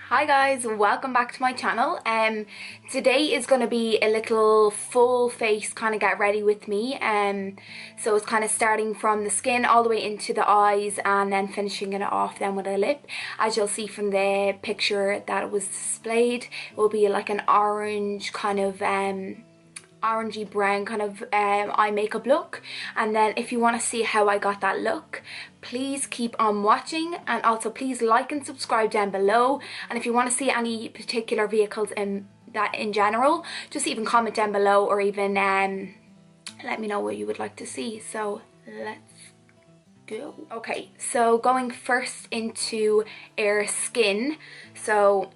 Hi guys, welcome back to my channel. Today is going to be a little full face kind of get ready with me. So it's kind of starting from the skin all the way into the eyes and then finishing it off then with a lip. As you'll see from the picture that was displayed, it will be like an orange kind of orangey brown kind of eye makeup look. And then if you want to see how I got that look, please keep on watching, and also please like and subscribe down below. And if you want to see any particular vehicles in general, just even comment down below, or even let me know what you would like to see. So let's go. Okay, so going first into our skin. So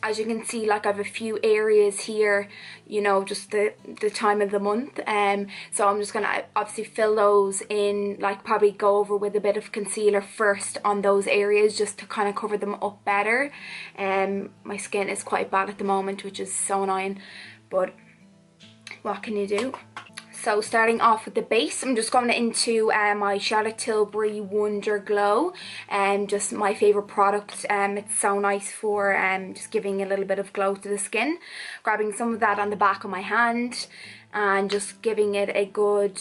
as you can see, like I have a few areas here, you know, just the time of the month. So I'm just gonna obviously fill those in, like probably go over with a bit of concealer first on those areas just to kind of cover them up better. My skin is quite bad at the moment, which is so annoying, but what can you do? So starting off with the base, I'm just going into my Charlotte Tilbury Wonder Glow, just my favourite product. It's so nice for just giving a little bit of glow to the skin. Grabbing some of that on the back of my hand and just giving it a good,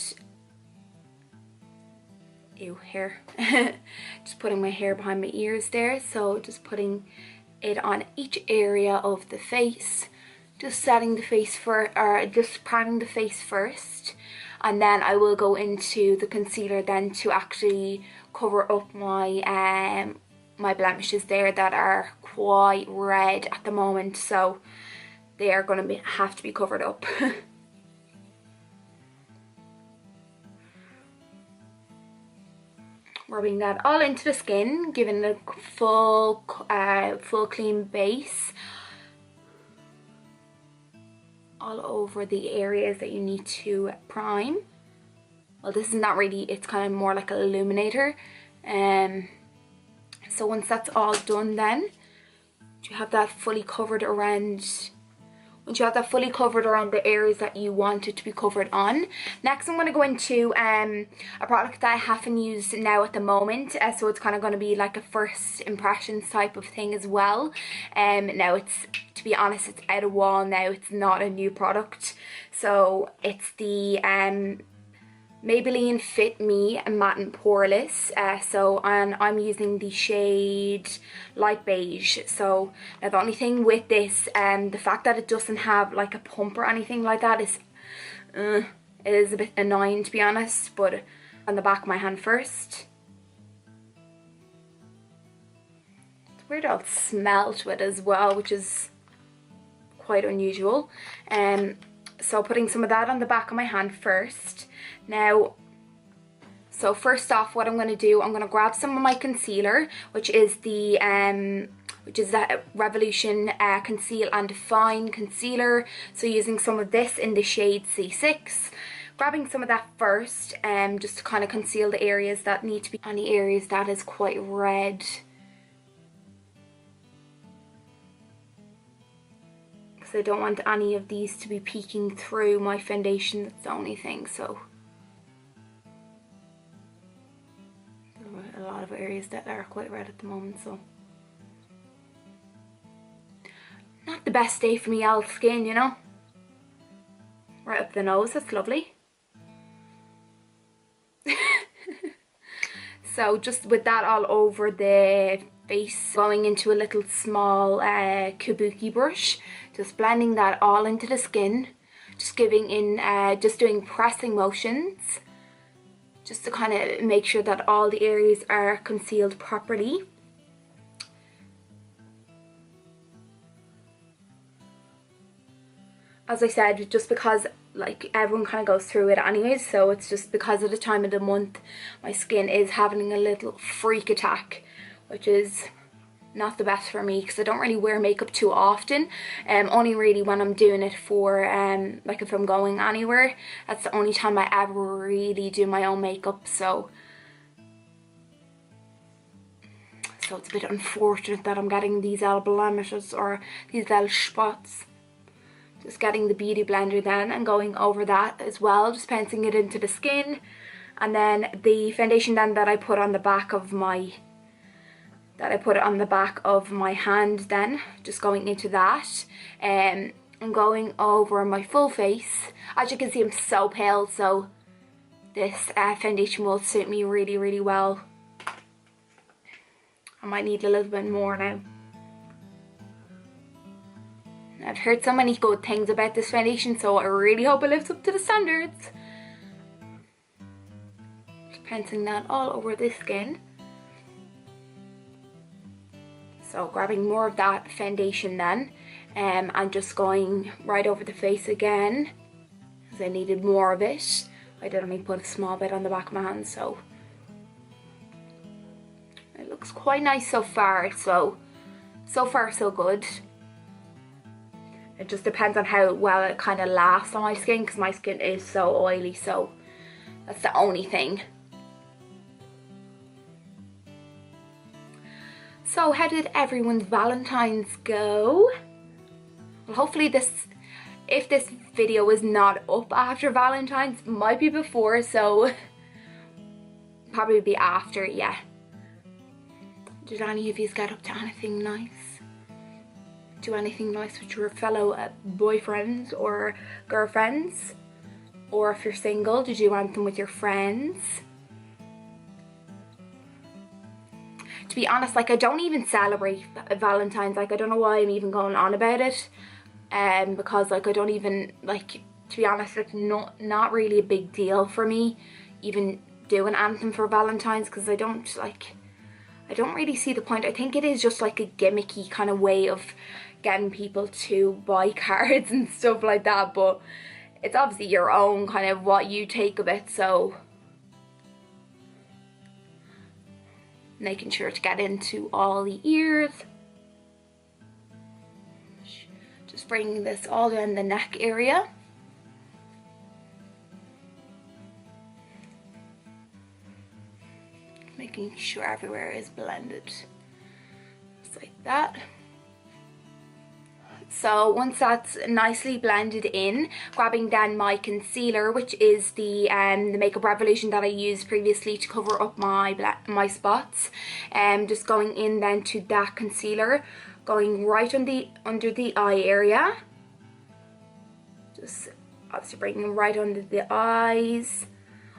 hair. Just putting my hair behind my ears there, so just putting it on each area of the face. Just setting the face just priming the face first, and then I will go into the concealer then to actually cover up my my blemishes there that are quite red at the moment, so they are going to have to be covered up. Rubbing that all into the skin, giving it a full clean base all over the areas that you need to prime. Well, this is not really, it's kind of more like an illuminator. So once that's all done, then you have that fully covered around. Once you have that fully covered around the areas that you want it to be covered on. Next, I'm going to go into a product that I haven't used now at the moment. So it's kind of going to be like a first impressions type of thing as well. Now it's, to be honest, it's out of wall now. It's not a new product. So it's the Maybelline Fit Me Matte and Poreless. And I'm using the shade Light Beige. So now the only thing with this, the fact that it doesn't have like a pump or anything like that is, it is a bit annoying, to be honest. But on the back of my hand first. It's weird how it smelled with as well, which is quite unusual. So putting some of that on the back of my hand first. Now, so first off, what I'm going to do, I'm going to grab some of my concealer, which is the Revolution Conceal and Define Concealer. So using some of this in the shade C6. Grabbing some of that first, just to kind of conceal the areas that need to be, any areas that is quite red. I don't want any of these to be peeking through my foundation, that's the only thing. So there are a lot of areas that are quite red at the moment, so not the best day for me old skin, you know. Right up the nose, that's lovely. So just with that all over the face, going into a little small kabuki brush, just blending that all into the skin, just giving in, just doing pressing motions, just to kind of make sure that all the areas are concealed properly. As I said, just because like everyone kind of goes through it anyways, so it's just because of the time of the month, my skin is having a little freak attack, which is not the best for me because I don't really wear makeup too often. Only really when I'm doing it for like if I'm going anywhere, that's the only time I ever really do my own makeup. So it's a bit unfortunate that I'm getting these little blemishes or these little spots. Just getting the beauty blender then and going over that as well, just pouncing it into the skin. And then the foundation then that I put on the back of my that I put it on the back of my hand then, just going into that. And going over my full face. As you can see, I'm so pale, so this foundation will suit me really, really well. I might need a little bit more now. I've heard so many good things about this foundation, so I really hope it lives up to the standards. Just penciling that all over the skin. So grabbing more of that foundation then, and just going right over the face again, because I needed more of it. I did only put a small bit on the back of my hand, so it looks quite nice so far. So far so good. It just depends on how well it kind of lasts on my skin, because my skin is so oily, so that's the only thing. So how did everyone's Valentine's go? Well, hopefully if this video is not up after Valentine's, might be before, so probably be after, yeah. Did any of you get up to anything nice? Do anything nice with your fellow boyfriends or girlfriends? Or if you're single, did you do anything with your friends? To be honest, like, I don't even celebrate Valentine's. Like, I don't know why I'm even going on about it. Because, like, I don't even, like, to be honest, it's not really a big deal for me even doing anything for Valentine's, because I don't really see the point. I think it is just like a gimmicky kind of way of getting people to buy cards and stuff like that, but it's obviously your own kind of what you take of it, so making sure to get into all the ears. Just bringing this all down the neck area. Making sure everywhere is blended. Just like that. So once that's nicely blended in, grabbing then my concealer, which is the Makeup Revolution that I used previously to cover up my spots, just going in then to that concealer, going right under the eye area, just obviously bringing right under the eyes.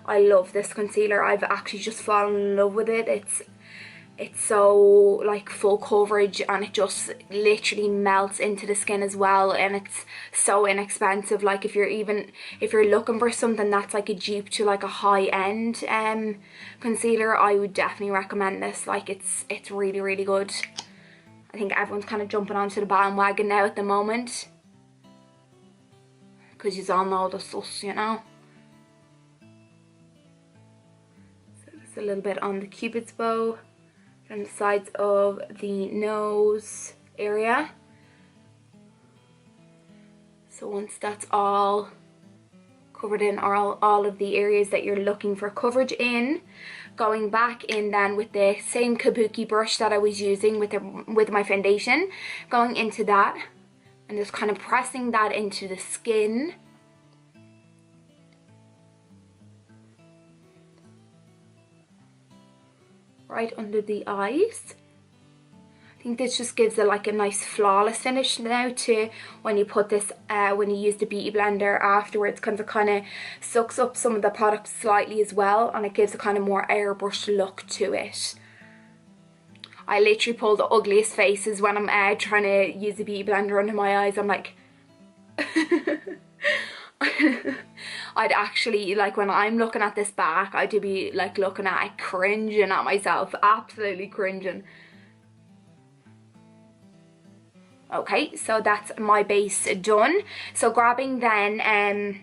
I love this concealer. I've actually just fallen in love with it. It's so like full coverage, and it just literally melts into the skin as well, and it's so inexpensive. Like if you're looking for something that's like a dupe to like a high-end concealer, I would definitely recommend this. Like it's really, really good. I think everyone's kind of jumping onto the bandwagon now at the moment, because you all know the sauce, you know. So just a little bit on the Cupid's bow and the sides of the nose area. So once that's all covered in, all of the areas that you're looking for coverage in, going back in then with the same kabuki brush that I was using with my foundation, going into that and just kind of pressing that into the skin. Right under the eyes. I think this just gives it like a nice flawless finish now to when you put this, when you use the beauty blender afterwards, because it kind of sucks up some of the product slightly as well, and it gives a kind of more airbrushed look to it. I literally pull the ugliest faces when I'm trying to use the beauty blender under my eyes. I'm like I'd actually, like, when I'm looking at this back, I do be like looking at it, cringing at myself, absolutely cringing. Okay, so that's my base done. So grabbing then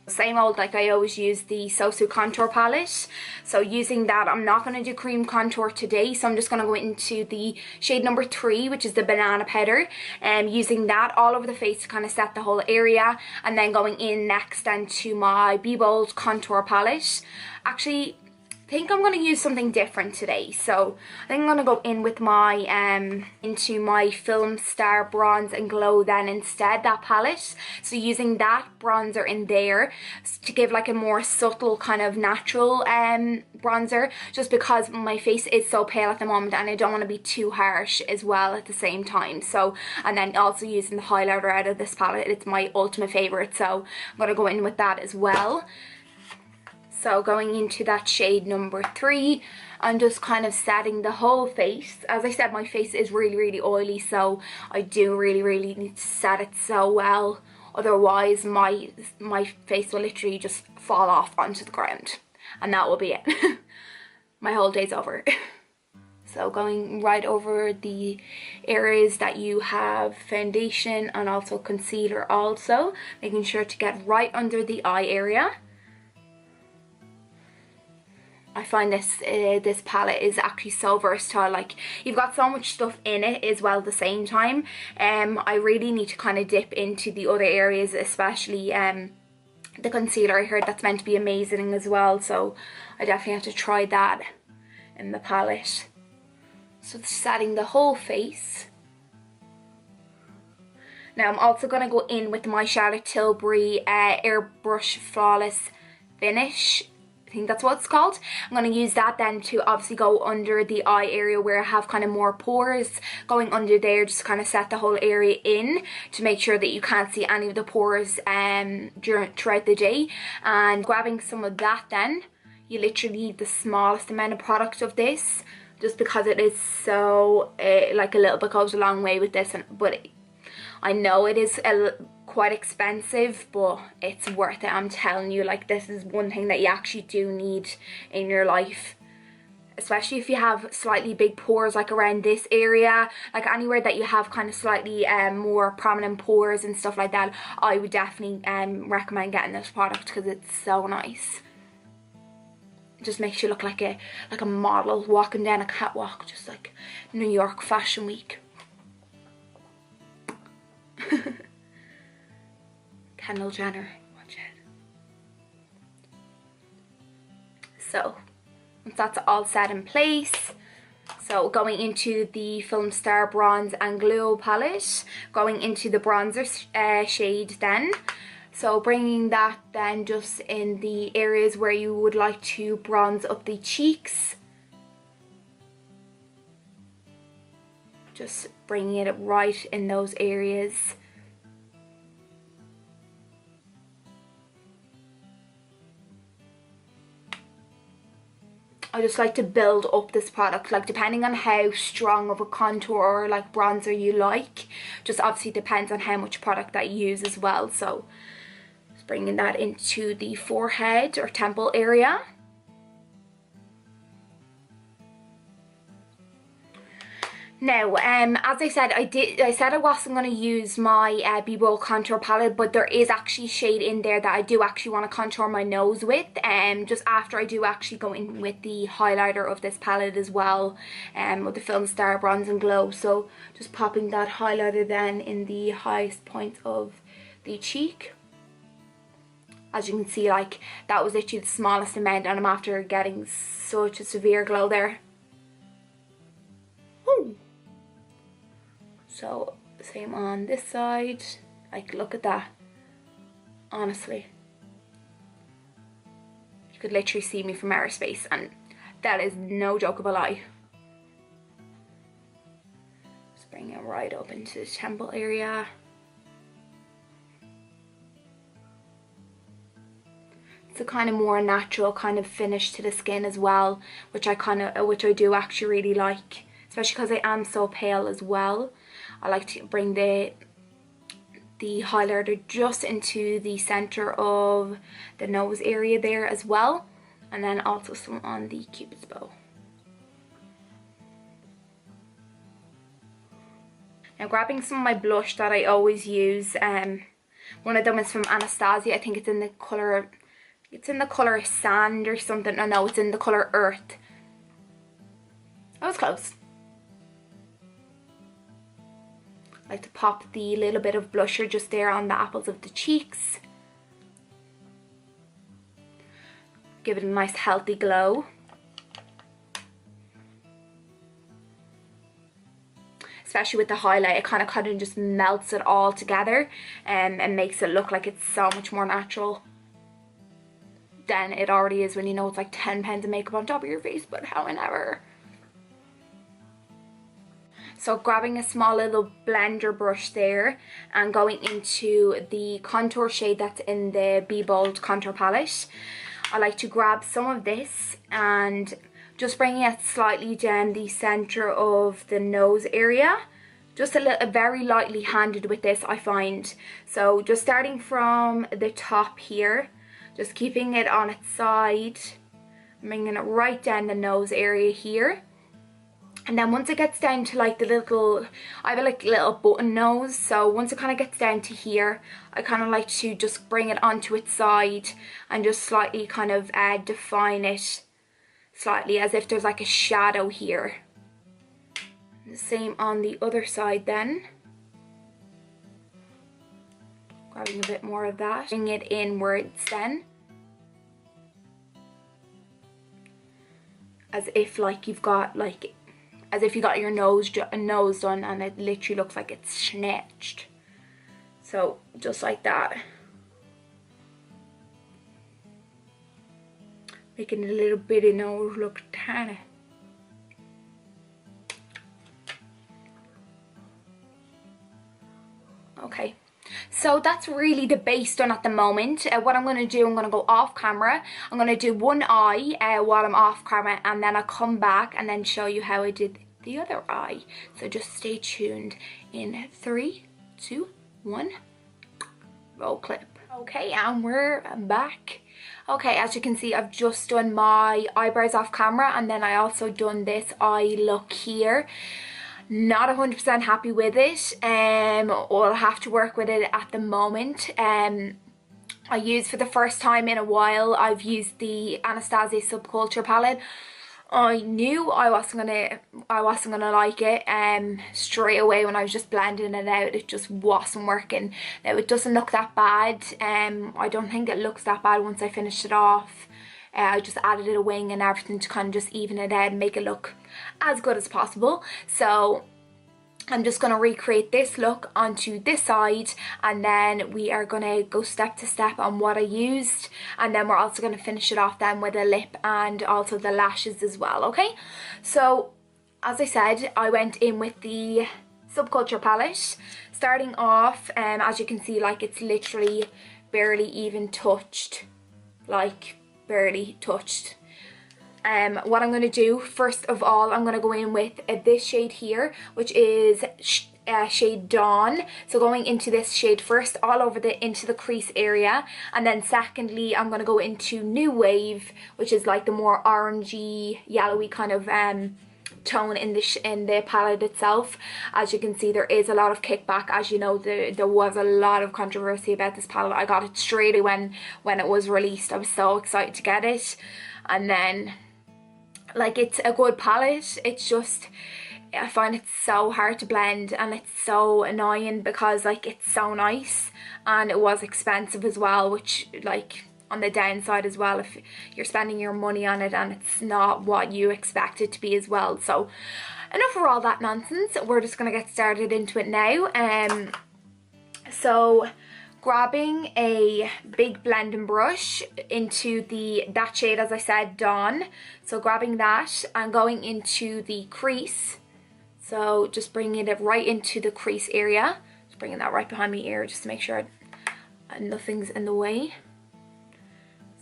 same old, like I always use the Sosu contour palette. So using that, I'm not going to do cream contour today, so I'm just going to go into the shade number 3, which is the banana powder, and using that all over the face to kind of set the whole area, and then going in next then to my Be Bold contour palette. Actually, I think I'm going to use something different today, so I think I'm going to go in with my into my Filmstar Bronze and Glow then instead, that palette. So using that bronzer in there to give like a more subtle kind of natural bronzer, just because my face is so pale at the moment and I don't want to be too harsh as well at the same time. So, and then also using the highlighter out of this palette, it's my ultimate favourite, so I'm going to go in with that as well. So going into that shade number 3, I'm just kind of setting the whole face. As I said, my face is really oily, so I do really need to set it so well. Otherwise my face will literally just fall off onto the ground, and that will be it. My whole day's over. So going right over the areas that you have foundation and also concealer also. Making sure to get right under the eye area. I find this palette is actually so versatile. Like, you've got so much stuff in it as well at the same time. I really need to kind of dip into the other areas, especially the concealer. I heard that's meant to be amazing as well, so I definitely have to try that in the palette. So setting the whole face. Now I'm also going to go in with my Charlotte Tilbury Airbrush Flawless Finish. I think that's what it's called. I'm going to use that then to obviously go under the eye area where I have kind of more pores. Going under there, just kind of set the whole area in to make sure that you can't see any of the pores throughout the day. And grabbing some of that then, you literally need the smallest amount of product of this, just because it is so, like a little bit goes a long way with this. But I know it is quite expensive, but it's worth it. I'm telling you, like, this is one thing that you actually do need in your life, especially if you have slightly big pores, like around this area, like anywhere that you have kind of slightly more prominent pores and stuff like that. I would definitely recommend getting this product because it's so nice. It just makes you look like a model walking down a catwalk, just like New York Fashion Week. Kendall Jenner, watch it. So once that's all set in place, so going into the Filmstar Bronze and Glow palette, going into the bronzer shade then. So bringing that then just in the areas where you would like to bronze up the cheeks. Just bringing it right in those areas. I just like to build up this product, like depending on how strong of a contour or like bronzer you like. Just obviously depends on how much product that you use as well. So just bringing that into the forehead or temple area. Now, as I said, I said I wasn't going to use my Dipbrow contour palette, but there is actually shade in there that I do actually want to contour my nose with, just after I do actually go in with the highlighter of this palette as well, with the Filmstar Bronze and Glow. So just popping that highlighter then in the highest point of the cheek. As you can see, like, that was literally the smallest amount, and I'm after getting such a severe glow there. Woo! So same on this side. Like, look at that. Honestly, you could literally see me from outer space, and that is no joke of a lie. Just bring it right up into the temple area. It's a kind of more natural kind of finish to the skin as well, which I do actually really like, especially because I am so pale as well. I like to bring the highlighter just into the center of the nose area there as well, and then also some on the cupid's bow. Now grabbing some of my blush that I always use, one of them is from Anastasia. I think it's in the colour Sand or something. Oh no, it's in the colour Earth. I was close. I like to pop the little bit of blusher just there on the apples of the cheeks. Give it a nice healthy glow. especially with the highlight, it kind of just melts it all together, and makes it look like it's so much more natural than it already is when you know it's like 10 pounds of makeup on top of your face, but however. So grabbing a small little blender brush there and going into the contour shade that's in the Be Bold contour palette. I like to grab some of this and just bringing it slightly down the center of the nose area. Just a little, very lightly handed with this, I find. So just starting from the top here, just keeping it on its side, bringing it right down the nose area here. And then once it gets down to like the little, I have a like little button nose, so once it kind of gets down to here, I kind of like to just bring it onto its side and just slightly kind of define it slightly, as if there's like a shadow here. The same on the other side then. Grabbing a bit more of that, bring it inwards then. As if like you've got like, as if you got your nose done and it literally looks like it's snatched. So just like that. Making a little bitty nose look tiny. Okay. So that's really the base done at the moment. What I'm going to do, I'm going to go off camera. I'm going to do one eye while I'm off camera, and then I'll come back and then show you how I did the other eye. So just stay tuned. In 3, 2, 1, roll clip. Okay, and we're back. Okay, as you can see, I've just done my eyebrows off camera, and then I also done this eye look here. Not 100% happy with it. I'll have to work with it at the moment. I used, for the first time in a while, I've used the Anastasia Subculture palette. I knew I wasn't gonna like it straight away when I was just blending it out. It just wasn't working. Now it doesn't look that bad. I don't think it looks that bad once I finished it off. I just added it a wing and everything to kind of just even it out and make it look as good as possible. So I'm just going to recreate this look onto this side, and then we are going to go step to step on what I used, and then we're also going to finish it off then with a lip and also the lashes as well. Okay, so as I said, I went in with the Subculture palette, starting off, as you can see, like it's literally barely even touched, like barely touched. What I'm going to do, first of all, I'm going to go in with this shade here, which is shade Dawn. So going into this shade first, all over into the crease area, and then secondly, I'm going to go into New Wave, which is like the more orangey, yellowy kind of tone in the palette itself. As you can see, there is a lot of kickback. As you know, there was a lot of controversy about this palette. I got it straight away when it was released. I was so excited to get it, and then like it's a good palette. It's just, I find it so hard to blend, and it's so annoying because like it's so nice and it was expensive as well, which like on the downside as well if you're spending your money on it and it's not what you expect it to be as well. So enough of all that nonsense, we're just gonna get started into it now. So grabbing a big blending brush into that shade, as I said, Dawn. So grabbing that and going into the crease. So just bringing it right into the crease area. Just bringing that right behind my ear just to make sure nothing's in the way.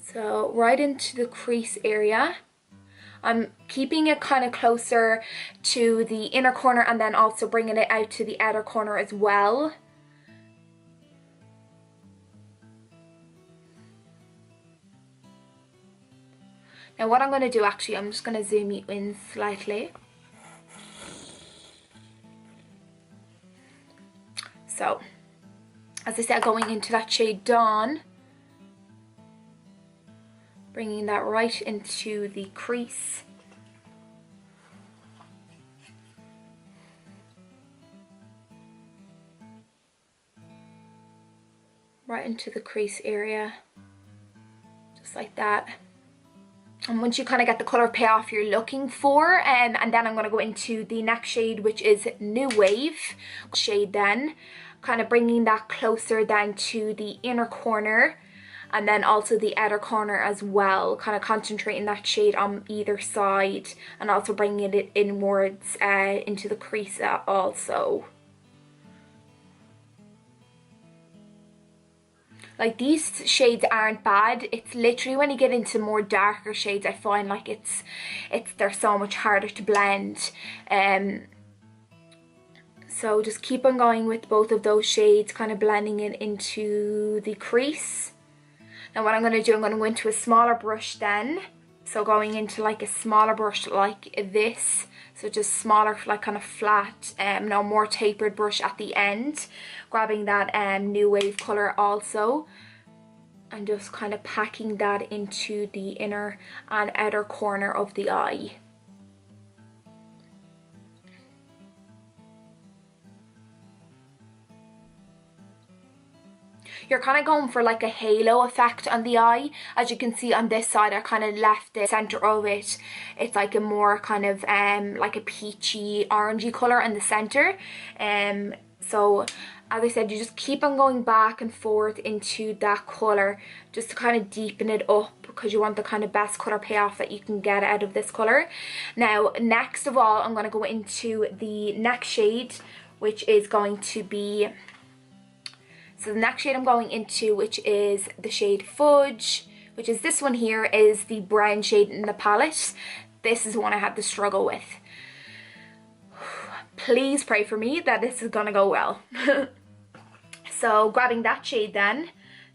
So right into the crease area. I'm keeping it kind of closer to the inner corner and then also bringing it out to the outer corner as well. Now what I'm going to do, actually, I'm just going to zoom you in slightly. So, as I said, going into that shade Dawn, bringing that right into the crease. Right into the crease area, just like that. And once you kind of get the colour payoff you're looking for, and then I'm going to go into the next shade, which is New Wave shade then. Kind of bringing that closer then to the inner corner, and then also the outer corner as well. Kind of concentrating that shade on either side, and also bringing it inwards into the crease also. Like, these shades aren't bad. It's literally when you get into more darker shades, I find like they're so much harder to blend. So just keep on going with both of those shades, kind of blending it into the crease. Now what I'm going to do, I'm going to go into a smaller brush then. So going into like a smaller brush like this. So just smaller, like kind of flat, no, more tapered brush at the end. Grabbing that New Wave colour also. And just kind of packing that into the inner and outer corner of the eye. You're kind of going for like a halo effect on the eye. As you can see on this side, I kind of left the center of it. It's like a more kind of like a peachy orangey color in the center. So as I said, you just keep on going back and forth into that color just to kind of deepen it up, because you want the kind of best color payoff that you can get out of this color. Now next of all, I'm going to go into the next shade, which is going to be, so the next shade I'm going into, which is the shade Fudge, which is this one here, is the brown shade in the palette. This is the one I had to struggle with. Please pray for me that this is gonna go well. So grabbing that shade then,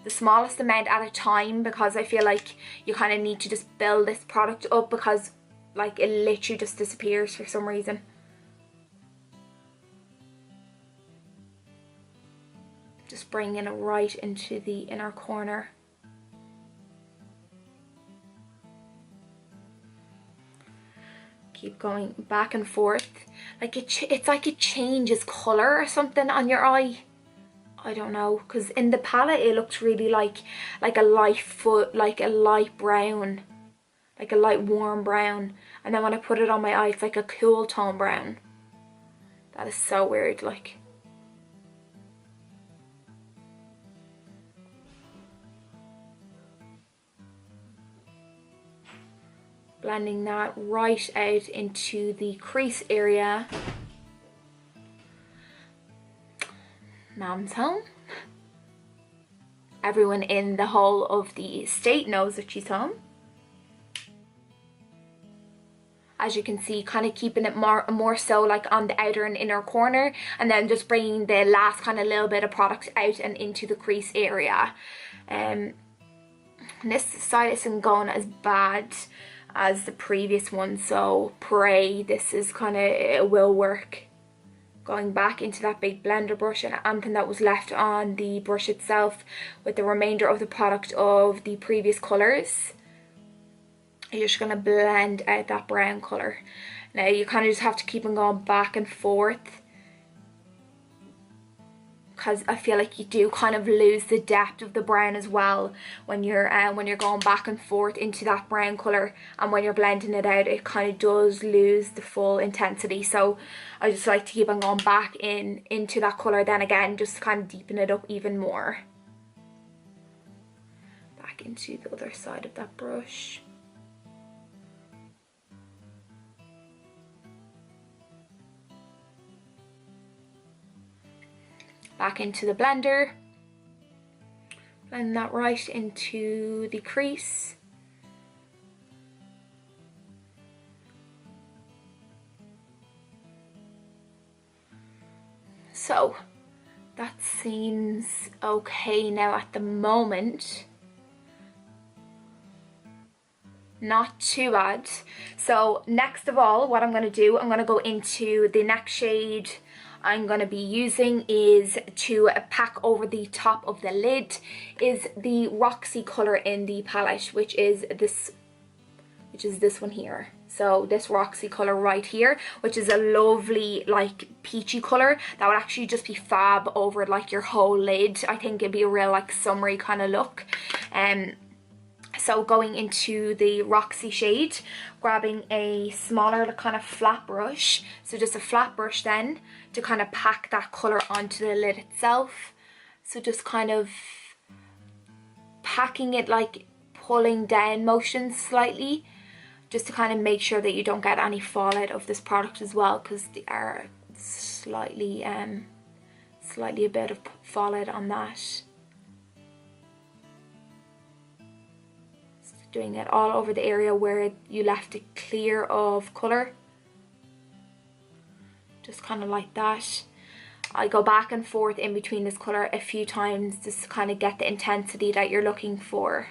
the smallest amount at a time, because I feel like you kind of need to just build this product up, because like it literally just disappears for some reason. Just bringing it right into the inner corner. Keep going back and forth. Like it's like it changes color or something on your eye. I don't know, because in the palette it looks really like a light brown, like a light warm brown, and then when I put it on my eye, it's like a cool tone brown. That is so weird. Like, blending that right out into the crease area. Mom's home. Everyone in the whole of the state knows that she's home. As you can see, kind of keeping it more so like on the outer and inner corner, and then just bringing the last kind of little bit of product out and into the crease area. This side isn't going as bad as the previous one, so pray this is kind of, it will work. Going back into that big blender brush and anything that was left on the brush itself with the remainder of the product of the previous colours. You're just going to blend out that brown colour. Now you kind of just have to keep on going back and forth, because I feel like you do kind of lose the depth of the brown as well when you're going back and forth into that brown colour, and when you're blending it out it kind of does lose the full intensity. So I just like to keep on going back into that colour then again, just to kind of deepen it up even more. Back into the other side of that brush. Back into the blender, blend that right into the crease. So that seems okay now at the moment. Not too bad. So next of all, what I'm going to do, I'm going to go into the next shade I'm going to be using is to pack over the top of the lid, is the Roxy colour in the palette, which is this one here. So this Roxy colour right here, which is a lovely like peachy colour that would actually just be fab over like your whole lid. I think it'd be a real like summery kind of look. So going into the Roxy shade, grabbing a smaller kind of flat brush, so just a flat brush then, to kind of pack that colour onto the lid itself. So just kind of packing it, like pulling down motion slightly, just to kind of make sure that you don't get any fallout of this product as well, because they are slightly a bit of fallout on that. Just doing it all over the area where you left it clear of colour, just kind of like that. I go back and forth in between this colour a few times just to kind of get the intensity that you're looking for.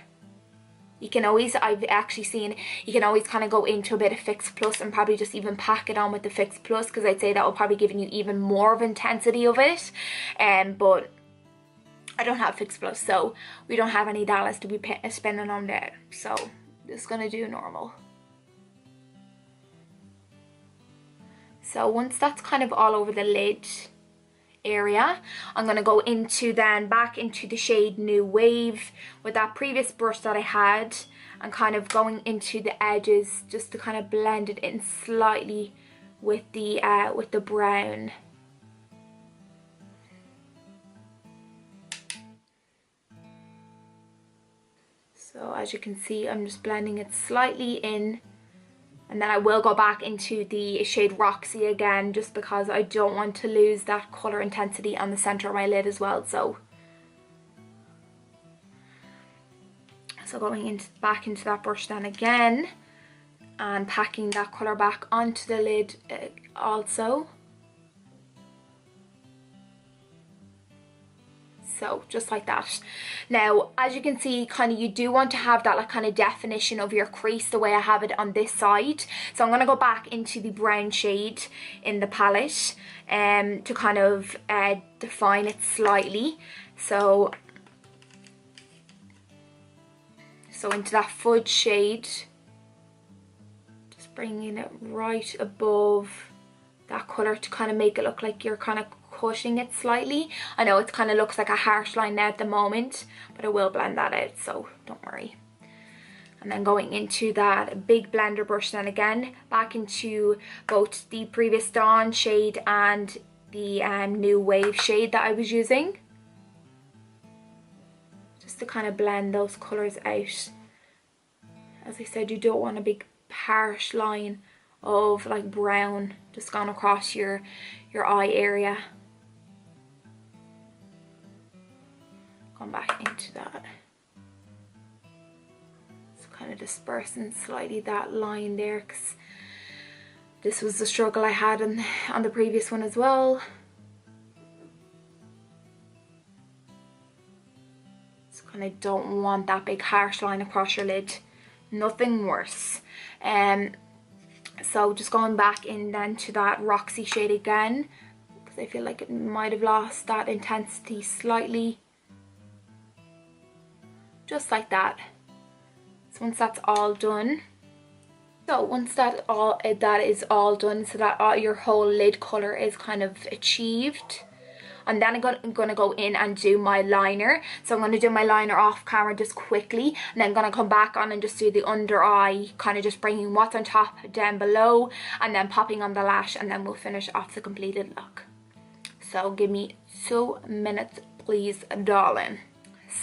You can always, I've actually seen, you can always kind of go into a bit of Fix Plus and probably just even pack it on with the Fix Plus, because I'd say that will probably give you even more of intensity of it. But I don't have Fix Plus, so we don't have any dollars to be spending on that. So just gonna do normal. So once that's kind of all over the lid area, I'm going to go into then back into the shade New Wave with that previous brush that I had, and kind of going into the edges just to kind of blend it in slightly with the brown. So as you can see, I'm just blending it slightly in. And then I will go back into the shade Roxy again, just because I don't want to lose that colour intensity on the centre of my lid as well. So going back into that brush then again, and packing that colour back onto the lid also. So just like that. Now as you can see, kind of you do want to have that like kind of definition of your crease the way I have it on this side. So I'm going to go back into the brown shade in the palette to kind of define it slightly. So into that fudge shade, just bringing it right above that colour to kind of make it look like you're kind of cutting it slightly. I know it kind of looks like a harsh line now at the moment, but I will blend that out, so don't worry. And then going into that big blender brush then again, back into both the previous Dawn shade and the New Wave shade that I was using, just to kind of blend those colours out. As I said, you don't want a big harsh line of like brown just gone across your eye area. Come back into that, so kind of dispersing slightly that line there, because this was the struggle I had on the previous one as well. So kind of don't want that big harsh line across your lid, nothing worse. So just going back in then to that Roxy shade again, because I feel like it might have lost that intensity slightly. Just like that. So once that's all done, once that is all done, so that your whole lid colour is kind of achieved, and then I'm going to go in and do my liner. So I'm going to do my liner off camera just quickly, and then I'm going to come back on and just do the under eye, kind of just bringing what's on top down below, and then popping on the lash, and then we'll finish off the completed look. So give me 2 minutes please, darling.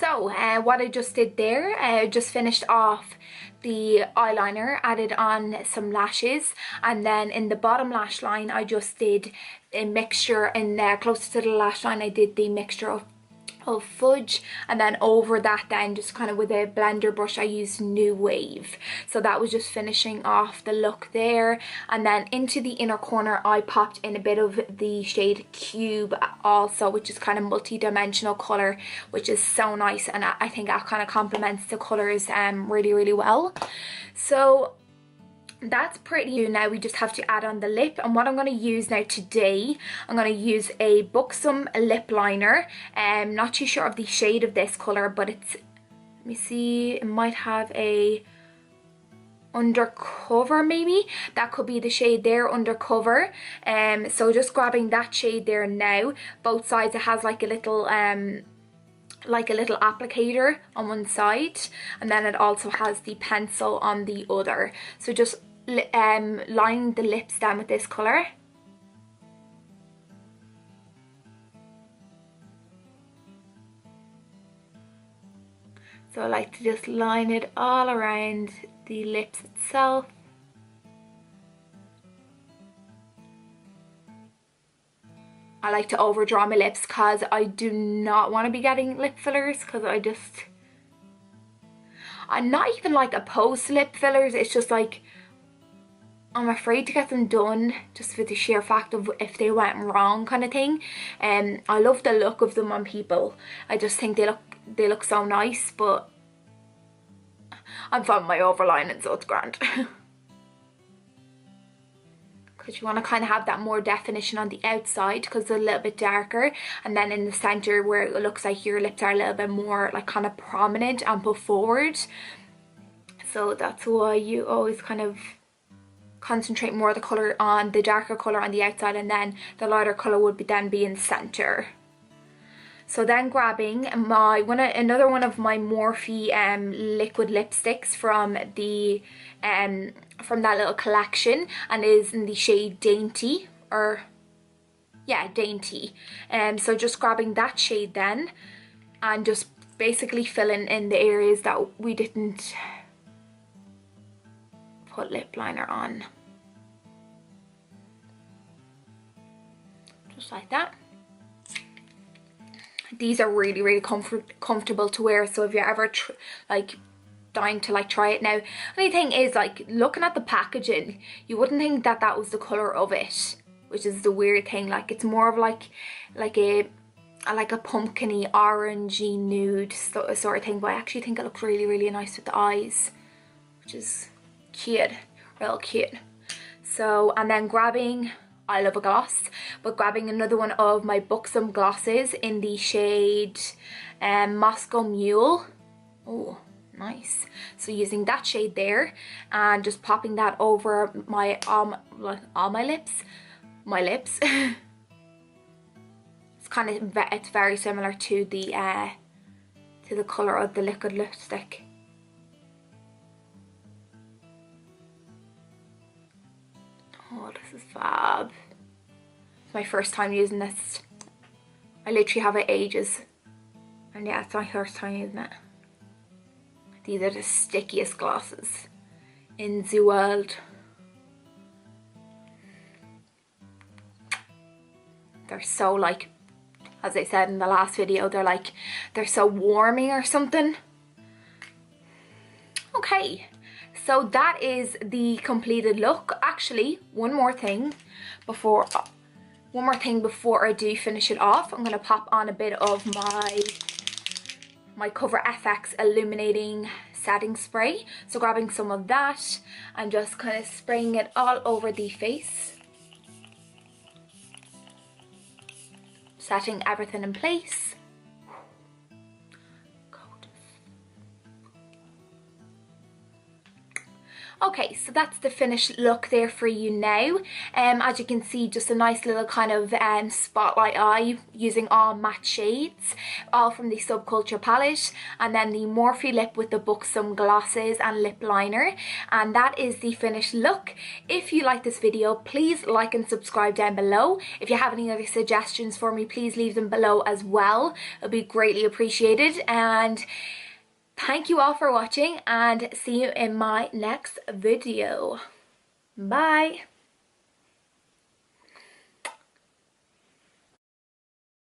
So what I just did there, I just finished off the eyeliner, added on some lashes, and then in the bottom lash line I just did a mixture in there, closer to the lash line I did the mixture of fudge, and then over that then just kind of with a blender brush I used New Wave. So that was just finishing off the look there. And then into the inner corner I popped in a bit of the shade Cube also, which is kind of multi-dimensional colour, which is so nice, and I think that kind of complements the colours really well. So that's pretty good. Now we just have to add on the lip, and what I'm going to use now today, I'm going to use a Buxom lip liner. Not too sure of the shade of this colour, but it's, let me see, it might have a Undercover, maybe that could be the shade there, Undercover. So just grabbing that shade there now, both sides it has like a little like a little applicator on one side, and then it also has the pencil on the other. So just line the lips down with this colour. So I like to just line it all around the lips itself. I like to overdraw my lips because I do not want to be getting lip fillers, because I'm not even like opposed to lip fillers, it's just like I'm afraid to get them done just for the sheer fact of if they went wrong kind of thing. I love the look of them on people. I just think they look so nice, but I'm fine with my overlining, so it's grand. Because you want to kind of have that more definition on the outside because it's a little bit darker, and then in the center where it looks like your lips are a little bit more like kind of prominent and put forward. So that's why you always kind of concentrate more of the colour on the darker colour on the outside, and then the lighter colour would then be in the center. So then grabbing another one of my Morphe liquid lipsticks from that little collection, and is in the shade Dainty, Dainty. So just grabbing that shade then, and just basically filling in the areas that we didn't put lip liner on. Just like that. These are really, really comfortable to wear, so if you're ever dying to try it now. Only thing is, like, looking at the packaging, you wouldn't think that that was the colour of it, which is the weird thing. Like, it's more of like a pumpkin-y, orangey nude sort of thing, but I actually think it looks really, really nice with the eyes, which is cute, real cute. So, and then grabbing, I love a gloss, but grabbing another one of my Buxom glosses in the shade Moscow Mule. Oh, nice. So using that shade there and just popping that over my all my lips. It's it's very similar to the colour of the liquid lipstick. Oh, this is fab. It's my first time using this. I literally have it ages. And yeah, it's my first time using it. These are the stickiest glosses in the world. They're so, like, as I said in the last video, they're so warming or something. Okay. So that is the completed look. Actually, one more thing before I do finish it off. I'm going to pop on a bit of my Cover FX illuminating setting spray. So grabbing some of that and just kind of spraying it all over the face. Setting everything in place. Okay, so that's the finished look there for you now. As you can see, just a nice little kind of spotlight eye using all matte shades, all from the Subculture palette, and then the Morphe lip with the Buxom glosses and lip liner. And that is the finished look. If you like this video, please like and subscribe down below. If you have any other suggestions for me, please leave them below as well. It'll be greatly appreciated. And thank you all for watching, and see you in my next video. Bye!